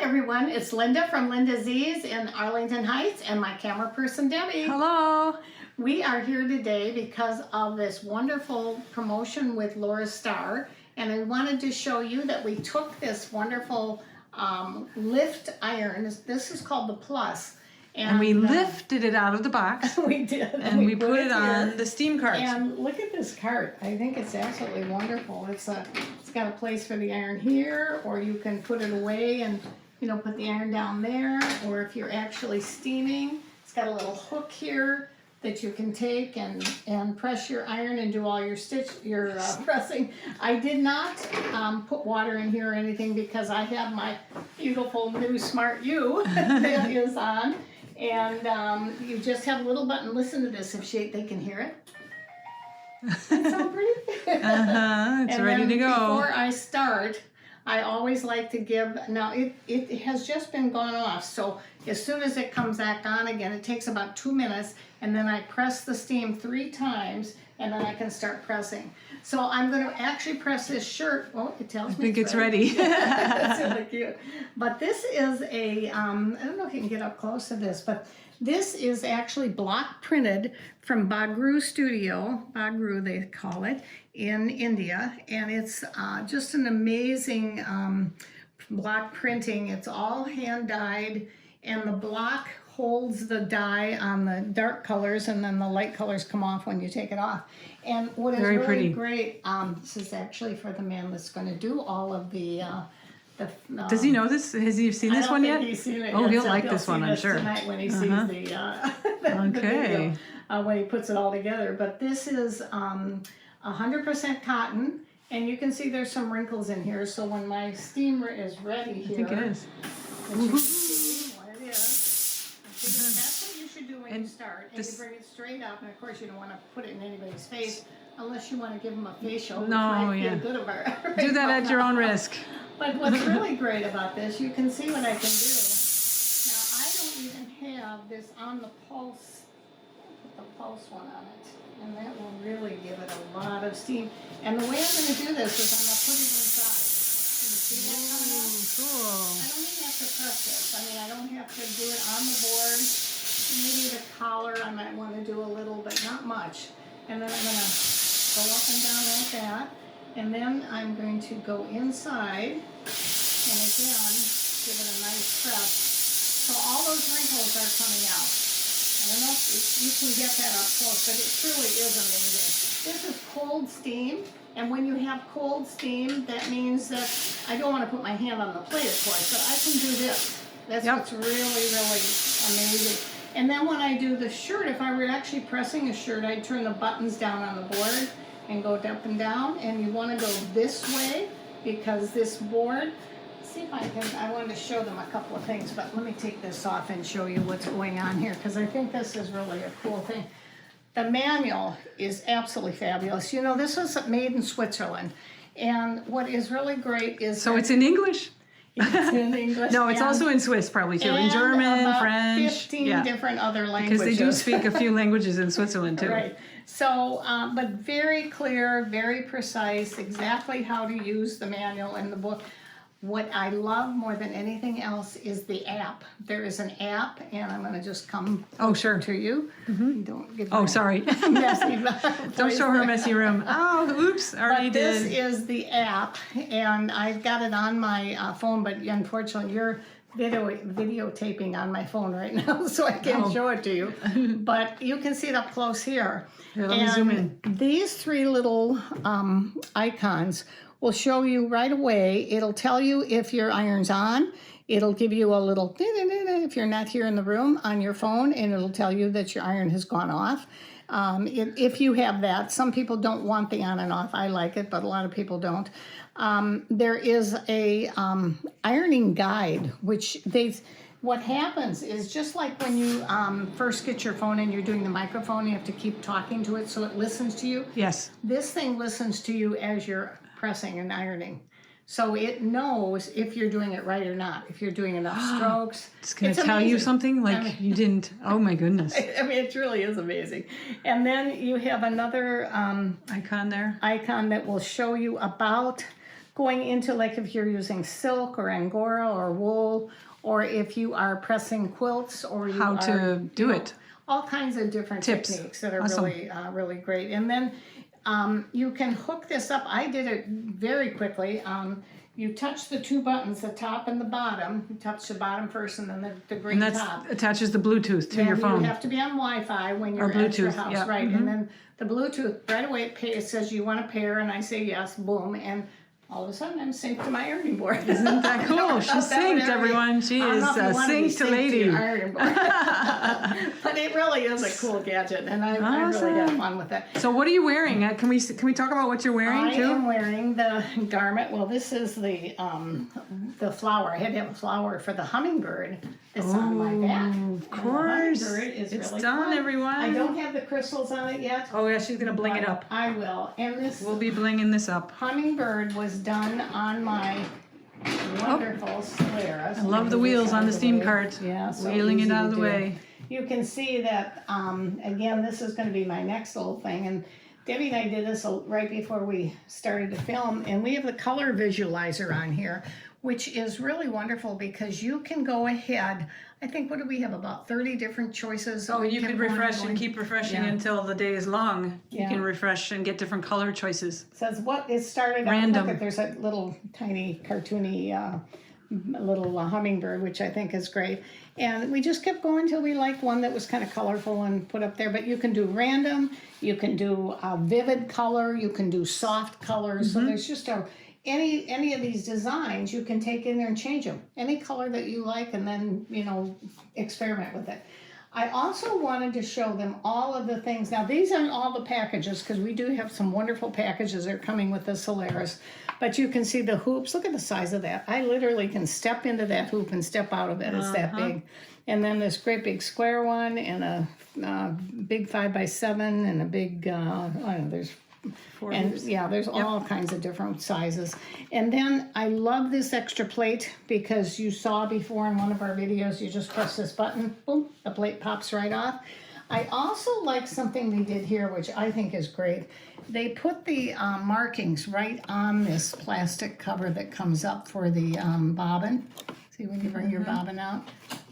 everyone, it's Linda from Linda Z's in Arlington Heights and my camera person Debbie. Hello. We are here today because of this wonderful promotion with Laurastar, and I wanted to show you that we took this wonderful lift iron. This is called the Plus. And we lifted it out of the box. We did. And we put it on the steam cart. And look at this cart. I think it's absolutely wonderful. It's got a place for the iron here, or you can put it away and put the iron down there. Or if you're actually steaming, it's got a little hook here that you can take and press your iron and do all your pressing. I did not put water in here or anything because I have my beautiful new Smart U that is on. And you just have a little button. Listen to this. If they can hear it. That's so pretty. It's ready to go. Before I start, I always like to give. Now it has just been gone off. So as soon as it comes back on again, it takes about 2 minutes, and then I press the steam 3 times, and then I can start pressing. So I'm going to actually press this shirt. Oh, it tells me. I think it's ready. That's really cute. But this is I don't know if you can get up close to this, but this is actually block printed from Bagru Studio, Bagru they call it, in India. And it's just an amazing block printing. It's all hand dyed, and the block holds the dye on the dark colors, and then the light colors come off when you take it off. And what is really great, this is actually for the man that's going to do all of the does he know this? Has he seen this one yet? He's seen it oh, yet, he'll so like this one, I'm sure. Tonight when he sees the video, when he puts it all together. But this is 100% cotton, and you can see there's some wrinkles in here. So when my steamer is ready here, I think it is. You can see what it is. That's what you should do when you start. And you bring it straight up, and of course you don't want to put it in anybody's face unless you want to give them a facial. No, yeah. Good of our, do that at your own risk. But what's really great about this, you can see what I can do. Now, I don't even have this on the pulse. I'll put the pulse one on it, and that will really give it a lot of steam. And the way I'm going to do this is I'm going to put it inside. You see that coming out? Cool. I don't even have to press this. I mean, I don't have to do it on the board. Maybe the collar I might want to do a little, but not much. And then I'm going to go up and down like that. And then I'm going to go inside, and again, give it a nice press. So all those wrinkles are coming out. I don't know if you can get that up close, but it truly is amazing. This is cold steam, and when you have cold steam, that means that I don't want to put my hand on the plate, of course, but I can do this. That's what's really, really amazing. And then when I do the shirt, if I were actually pressing a shirt, I'd turn the buttons down on the board and go up and down, and you want to go this way because this board, see if I wanted to show them a couple of things, but let me take this off and show you what's going on here, because I think this is really a cool thing. The manual is absolutely fabulous. This was made in Switzerland, and what is really great is so it's in English? It's in English. No, it's also in Swiss probably too. In German, about French. 15 different other languages. Because they do speak a few languages in Switzerland too. Right. So, but very clear, very precise, exactly how to use the manual in the book. What I love more than anything else is the app. There is an app, and I'm going to just come to you. Don't get sorry. Messy. Don't show her messy room. Oh, oops, already but did. This is the app, and I've got it on my phone, but unfortunately you're videotaping on my phone right now, so I can't show it to you. But you can see it up close here. Here, let me zoom in. These 3 little icons will show you right away. It'll tell you if your iron's on. It'll give you a little if you're not here in the room on your phone, and it'll tell you that your iron has gone off. If you have that, some people don't want the on and off. I like it, but a lot of people don't. There is a ironing guide, which what happens is just like when you first get your phone and you're doing the microphone, you have to keep talking to it so it listens to you. Yes. This thing listens to you as you're pressing and ironing. So it knows if you're doing it right or not, if you're doing enough strokes. It's going to tell you something like you didn't. Oh my goodness. I mean, it really is amazing. And then you have another icon there. Icon that will show you about going into, like if you're using silk or angora or wool or if you are pressing quilts, or you How to do it. All kinds of different Tips. techniques that are Awesome. really great. And then you can hook this up. I did it very quickly. You touch the two buttons, the top and the bottom. You touch the bottom first, and then the green And that top. attaches the Bluetooth to And your phone. you have to be on Wi-Fi when you're Or at your Bluetooth, house, yeah. right? And then the Bluetooth, right away it says you want to pair, and I say yes, boom, and all of a sudden I'm synced to my ironing board. Isn't that cool? She's synced, everyone. She is a synced lady. But it really is a cool gadget, and I really had fun with it. So what are you wearing? Can we talk about what you're wearing I too? am wearing the garment. Well, this is the flower. I had to have a flower for the hummingbird. It's on my back. Of course. It's really done, fun, everyone. I don't have the crystals on it yet. Oh yeah, she's gonna bling it up. I will. And this We'll be blinging this up. hummingbird was done on my wonderful Solaris. I love the wheels on the steam cart. Yeah, so Wheeling it easy out to of the do. way. You can see that, again, this is going to be my next little thing. And Debbie and I did this right before we started to film. And we have the color visualizer on here, which is really wonderful because you can go ahead. I think, what do we have, about 30 different choices? Oh, you could refresh and keep refreshing Yeah. until the day is long. Yeah. You can refresh and get different color choices. Says what it started Random. out. Look, there's a little tiny cartoony little hummingbird, which I think is great. And we just kept going until we liked one that was kind of colorful and put up there. But you can do random, you can do vivid color, you can do soft colors. So there's just any of these designs you can take in there and change them. Any color that you like, and then, experiment with it. I also wanted to show them all of the things. Now, these aren't all the packages, because we do have some wonderful packages that are coming with the Solaris. But you can see the hoops. Look at the size of that. I literally can step into that hoop and step out of it. It's that big. And then this great big square one, and a big 5x7, and a big, there's there's all kinds of different sizes. And then I love this extra plate, because you saw before in one of our videos, you just press this button, boom, the plate pops right off. I also like something they did here, which I think is great. They put the markings right on this plastic cover that comes up for the bobbin. See, when you bring your bobbin out,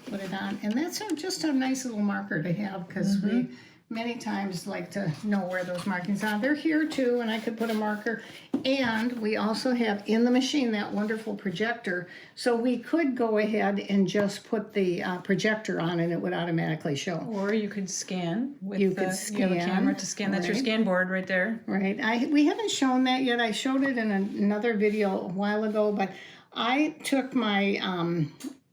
put it on. And that's just a nice little marker to have, because we many times like to know where those markings are. They're here too, and I could put a marker. And we also have in the machine that wonderful projector, so we could go ahead and just put the projector on, and it would automatically show. Or you could scan with You you could have a scan, camera to scan. That's your right. scan board right there. Right. We haven't shown that yet. I showed it in another video a while ago, but I took my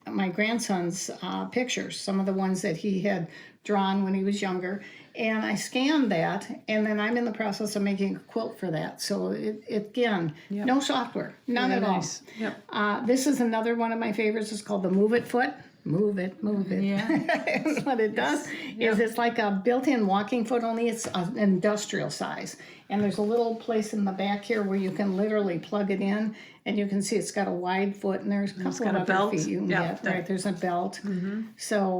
my grandson's pictures, some of the ones that he had drawn when he was younger, and I scanned that, and then I'm in the process of making a quilt for that. So it again, no software, none at Nice. all. Yep. This is another one of my favorites. It's called the Move It Foot. Move it, move it. Yeah. And what it does is it's like a built-in walking foot, only it's an industrial size. And there's a little place in the back here where you can literally plug it in, and you can see it's got a wide foot, and there's a couple got of a other belt. feet you can Yeah, get. Right, there's a belt. So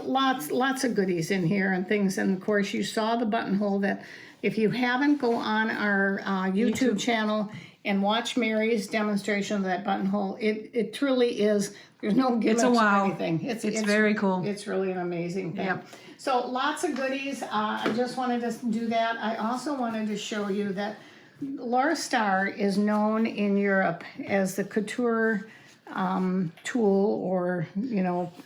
lots of goodies in here and things. And of course, you saw the buttonhole that if you haven't, go on our YouTube channel and watch Mary's demonstration of that buttonhole. It truly is. There's no gimmicks a wow. or anything. It's very cool. It's really an amazing thing. Yep. So lots of goodies. I just wanted to do that. I also wanted to show you that Laurastar is known in Europe as the couture tool, or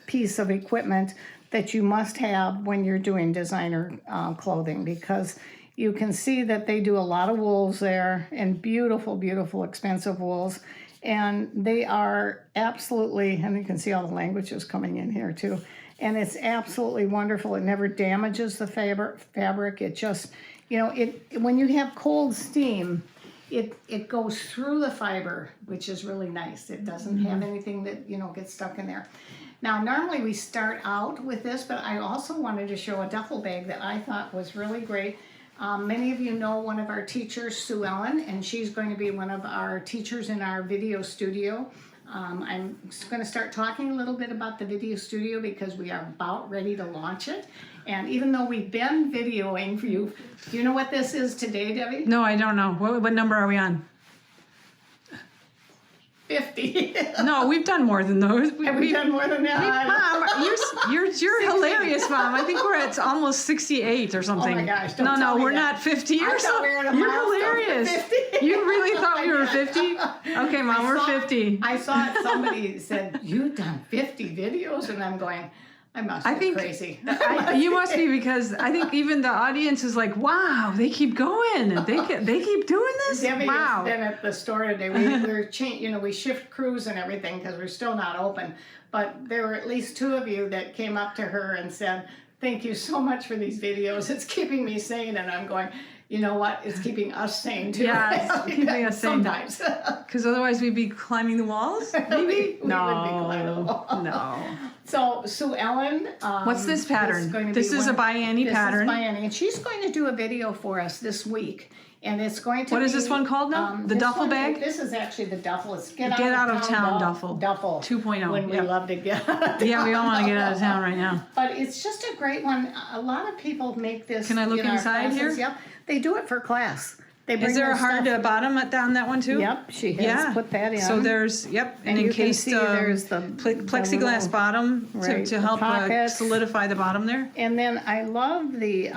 piece of equipment that you must have when you're doing designer clothing, because you can see that they do a lot of wools there, and beautiful, beautiful, expensive wools. And they are absolutely, and you can see all the languages coming in here too. And it's absolutely wonderful. It never damages the fabric. It just, when you have cold steam, it goes through the fiber, which is really nice. It doesn't have anything that, gets stuck in there. Now, normally we start out with this, but I also wanted to show a duffel bag that I thought was really great. Many of you know one of our teachers, Sue Ellen, and she's going to be one of our teachers in our video studio. I'm going to start talking a little bit about the video studio, because we are about ready to launch it. And even though we've been videoing for you, do you know what this is today, Debbie? No, I don't know. What number are we on? 50. No, we've done more than those. Have we done more than that? Mom, you're hilarious, Mom. I think we're at almost 68 or something. Oh my gosh! No, we're not 50 or something. You're hilarious. You really thought we were 50? Okay, Mom, we're 50. I saw it. Somebody said you've done 50 videos, and I'm going. I must be crazy. You must be, because I think even the audience is like, wow, they keep going. They keep doing this? Debbie Wow. has been at the store today. We shift crews and everything because we're still not open. But there were at least 2 of you that came up to her and said, thank you so much for these videos. It's keeping me sane. And I'm going, you know what? It's keeping us sane too. Yeah, it's keeping us sane. Sometimes. Because otherwise we'd be climbing the walls? Maybe? we would be climbing the wall. No. So Sue Ellen, what's this pattern? This is a by Annie pattern. This is by Annie, and she's going to do a video for us this week, and it's going to. What is this one called now? The duffel bag. This is actually the duffel. It's get out of town duffel. Duffel 2.0. When we love to get. Out of town. Yeah, we all want to get out of town right now. But it's just a great one. A lot of people make this. Can I look inside here? Yep, they do it for class. Is there a hard bottom on that one too? Yep, she has put that in. So there's, and encased there's the plexiglass little, bottom to help solidify the bottom there. And then I love the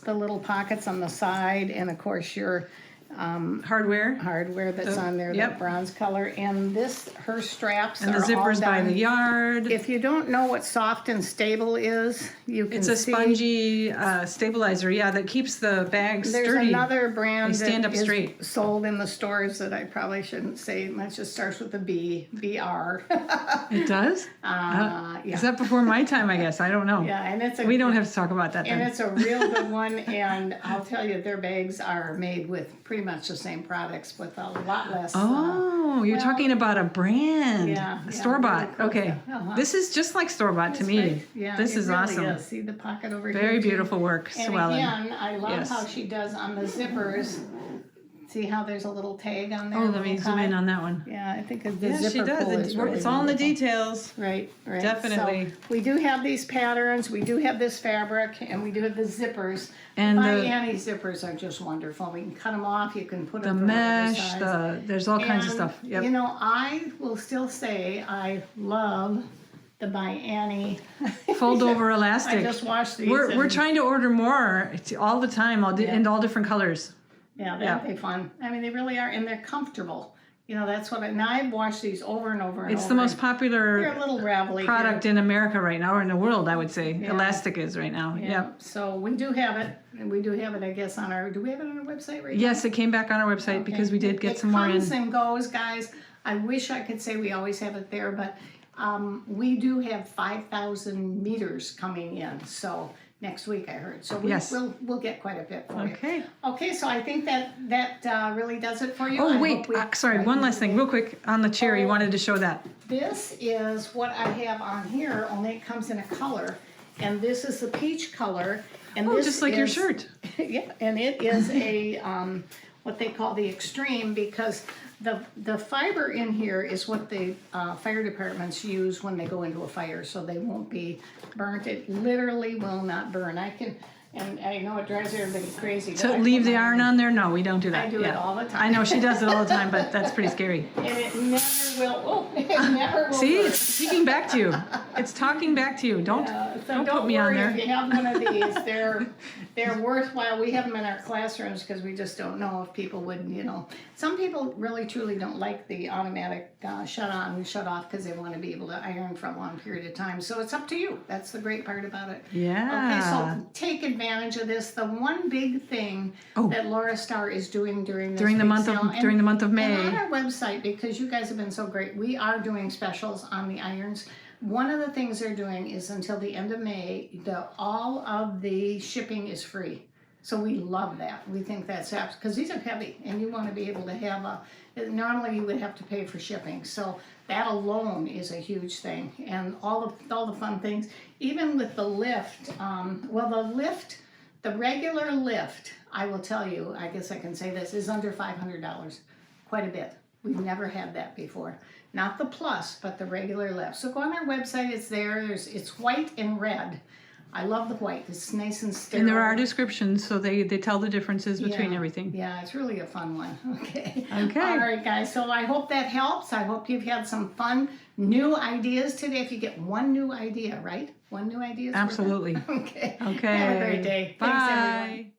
little pockets on the side, and of course your hardware that's on there, that bronze color. And her straps and are the zippers all by the yard. If you don't know what soft and stable is, you can It's a spongy stabilizer, that keeps the bag sturdy. There's another brand they stand that up is straight. Sold in the stores that I probably shouldn't say. It just starts with a B, BR. It does? Yeah. Is that before my time, I guess? I don't know. Yeah, and we don't have to talk about that then. And it's a real good one, and I'll tell you, their bags are made with pretty much the same products with a lot less. You're talking about a brand. Yeah. Store-bought. Really cool. Okay. Uh-huh. This is just like store-bought to me. Great. Yeah, this is really awesome. Is. See the pocket over here? Very beautiful work, And Sue Ellen. again, I love how she does on the zippers. See how there's a little tag on there? Oh, let me zoom in on that one. Yeah, I think the zipper she does. pull is really it's all in the wonderful. details. Right. Definitely. So we do have these patterns. We do have this fabric, and we do have the zippers. And My Annie zippers are just wonderful. We can cut them off. You can put them the mesh. There's all kinds of stuff. Yep. You know, I will still say I love the by Annie fold over elastic. I just washed these. We're trying to order more all the time, in all different colors. Yeah, that'd be fun. I mean, they really are, and they're comfortable. You know, that's what now I've washed these over and over and over. It's the most popular They're a little ravelly product in America right now, or in the world, I would say. Yeah. Elastic is right now. Yeah. Yep. So we do have it, and we do have it, I guess, on our. Do we have it on our website right now? Yes, it came back on our website because we did get some more in. It comes and goes, guys. I wish I could say we always have it there, but we do have 5,000 meters coming in. So. Next week, I heard. So we'll get quite a bit for you. Okay, so I think that really does it for you. Oh, wait. Sorry, one last thing. Real quick on the chair. You wanted to show that. This is what I have on here, only it comes in a color. And this is the peach color. And this just like your shirt. Yeah, and it is a what they call the extreme, because the fiber in here is what the fire departments use when they go into a fire, so they won't be burnt. It literally will not burn. And I know it drives everybody crazy. So leave the iron on there? No, we don't do that. I do it all the time. I know she does it all the time, but that's pretty scary. And it never will. Oh, it never will. See, burn. it's speaking back to you. It's talking back to you. Don't put me on there. If you have one of these, they're worthwhile. We have them in our classrooms because we just don't know if people would, Some people really truly don't like the automatic shut on and shut off because they want to be able to iron for a long period of time. So it's up to you. That's the great part about it. Yeah. Okay, so take advantage of this. The one big thing that Laurastar is doing during the month of May. And on our website, because you guys have been so great, we are doing specials on the irons. One of the things they're doing is until the end of May, all of the shipping is free. So we love that. We think that's because these are heavy, and you want to be able to have normally you would have to pay for shipping. So that alone is a huge thing, and all the fun things. Even with the lift, the regular lift, I will tell you, I guess I can say this, is under $500, quite a bit. We've never had that before. Not the plus, but the regular lift. So go on our website, it's there. It's white and red. I love the white. It's nice and sterile. And there are descriptions, so they tell the differences between everything. Yeah, it's really a fun one. Okay. Okay. All right, guys. So I hope that helps. I hope you've had some fun, new ideas today. If you get one new idea, right? One new idea. Absolutely. Okay. Okay. Have a great day. Bye. Thanks, everyone.